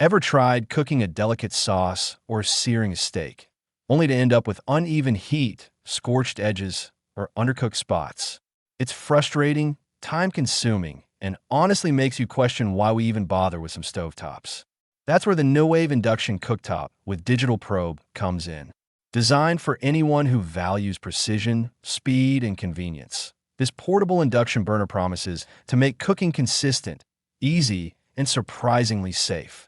Ever tried cooking a delicate sauce or searing a steak, only to end up with uneven heat, scorched edges, or undercooked spots? It's frustrating, time-consuming, and honestly makes you question why we even bother with some stovetops. That's where the Nuwave Induction Cooktop with digital probe comes in. Designed for anyone who values precision, speed, and convenience, this portable induction burner promises to make cooking consistent, easy, and surprisingly safe,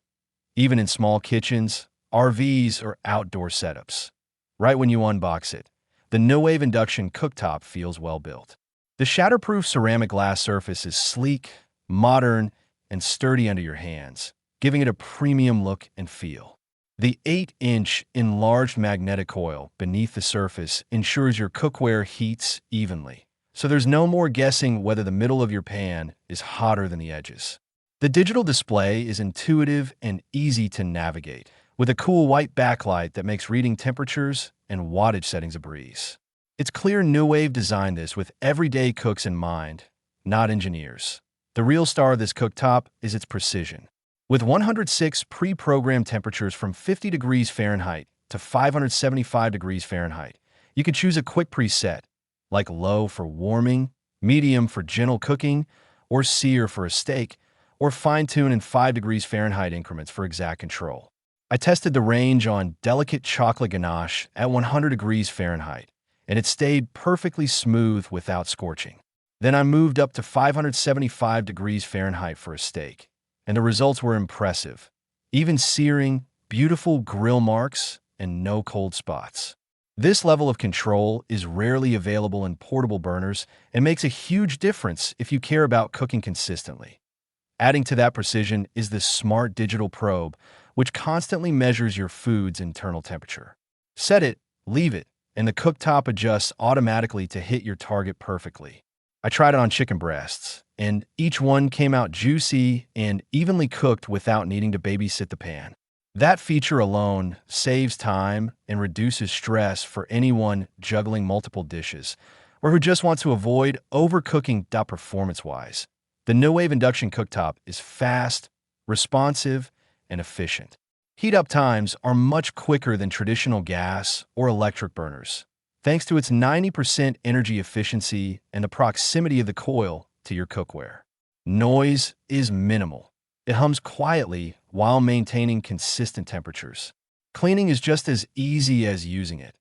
even in small kitchens, RVs, or outdoor setups. Right when you unbox it, the Nuwave Induction Cooktop feels well built. The shatter-proof ceramic glass surface is sleek, modern, and sturdy under your hands, giving it a premium look and feel. The 8-inch enlarged magnetic coil beneath the surface ensures your cookware heats evenly, so there's no more guessing whether the middle of your pan is hotter than the edges. The digital display is intuitive and easy to navigate, with a cool white backlight that makes reading temperatures and wattage settings a breeze. It's clear Nuwave designed this with everyday cooks in mind, not engineers. The real star of this cooktop is its precision. With 106 pre-programmed temperatures from 50 degrees Fahrenheit to 575 degrees Fahrenheit, you can choose a quick preset, like low for warming, medium for gentle cooking, or sear for a steak, or fine-tune in 5 degrees Fahrenheit increments for exact control. I tested the range on delicate chocolate ganache at 100 degrees Fahrenheit, and it stayed perfectly smooth without scorching. Then I moved up to 575 degrees Fahrenheit for a steak, and the results were impressive. Even searing, beautiful grill marks, and no cold spots. This level of control is rarely available in portable burners and makes a huge difference if you care about cooking consistently. Adding to that precision is this smart digital probe, which constantly measures your food's internal temperature. Set it, leave it, and the cooktop adjusts automatically to hit your target perfectly. I tried it on chicken breasts, and each one came out juicy and evenly cooked without needing to babysit the pan. That feature alone saves time and reduces stress for anyone juggling multiple dishes or who just wants to avoid overcooking performance-wise. The Nuwave Induction Cooktop is fast, responsive, and efficient. Heat-up times are much quicker than traditional gas or electric burners, thanks to its 90% energy efficiency and the proximity of the coil to your cookware. Noise is minimal. It hums quietly while maintaining consistent temperatures. Cleaning is just as easy as using it.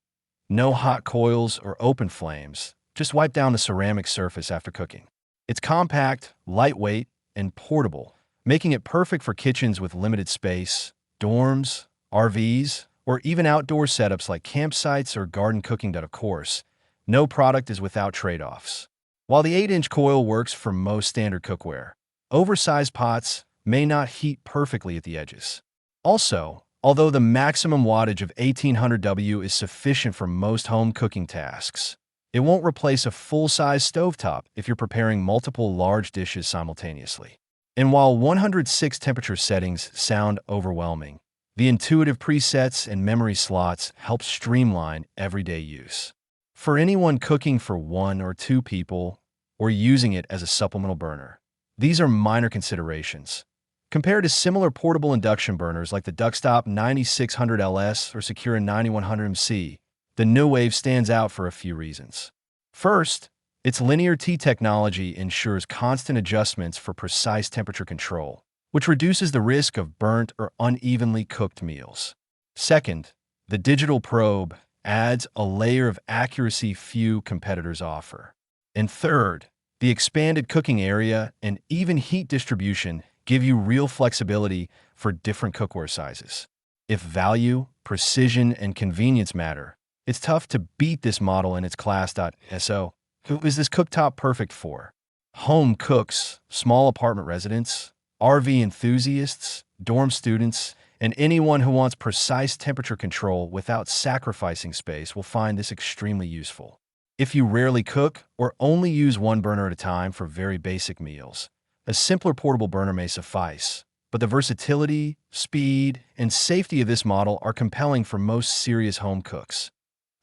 No hot coils or open flames. Just wipe down the ceramic surface after cooking. It's compact, lightweight, and portable, making it perfect for kitchens with limited space, dorms, RVs, or even outdoor setups like campsites or garden cooking. Of course, no product is without trade-offs. While the 8-inch coil works for most standard cookware, oversized pots may not heat perfectly at the edges. Also, although the maximum wattage of 1800 W is sufficient for most home cooking tasks, it won't replace a full-size stovetop if you're preparing multiple large dishes simultaneously. And while 106 temperature settings sound overwhelming, the intuitive presets and memory slots help streamline everyday use. For anyone cooking for 1 or 2 people or using it as a supplemental burner, these are minor considerations. Compared to similar portable induction burners like the Duckstop 9600 LS or Secura 9100 MC, the Nuwave stands out for a few reasons. First, its linear T technology ensures constant adjustments for precise temperature control, which reduces the risk of burnt or unevenly cooked meals. Second, the digital probe adds a layer of accuracy few competitors offer. And third, the expanded cooking area and even heat distribution give you real flexibility for different cookware sizes. If value, precision, and convenience matter, it's tough to beat this model in its class. So, who is this cooktop perfect for? Home cooks, small apartment residents, RV enthusiasts, dorm students, and anyone who wants precise temperature control without sacrificing space will find this extremely useful. If you rarely cook or only use one burner at a time for very basic meals, a simpler portable burner may suffice, but the versatility, speed, and safety of this model are compelling for most serious home cooks.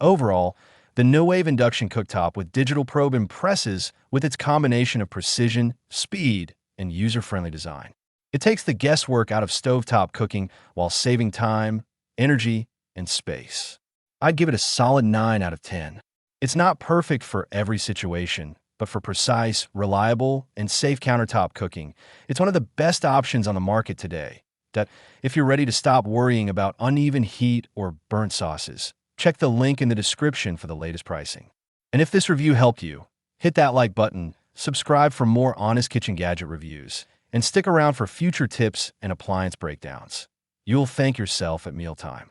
Overall, the Nuwave Induction Cooktop with digital probe impresses with its combination of precision, speed, and user-friendly design. It takes the guesswork out of stovetop cooking while saving time, energy, and space. I'd give it a solid 9 out of 10. It's not perfect for every situation, but for precise, reliable, and safe countertop cooking, it's one of the best options on the market today. That if you're ready to stop worrying about uneven heat or burnt sauces, check the link in the description for the latest pricing. And if this review helped you, hit that like button, subscribe for more honest kitchen gadget reviews, and stick around for future tips and appliance breakdowns. You'll thank yourself at mealtime.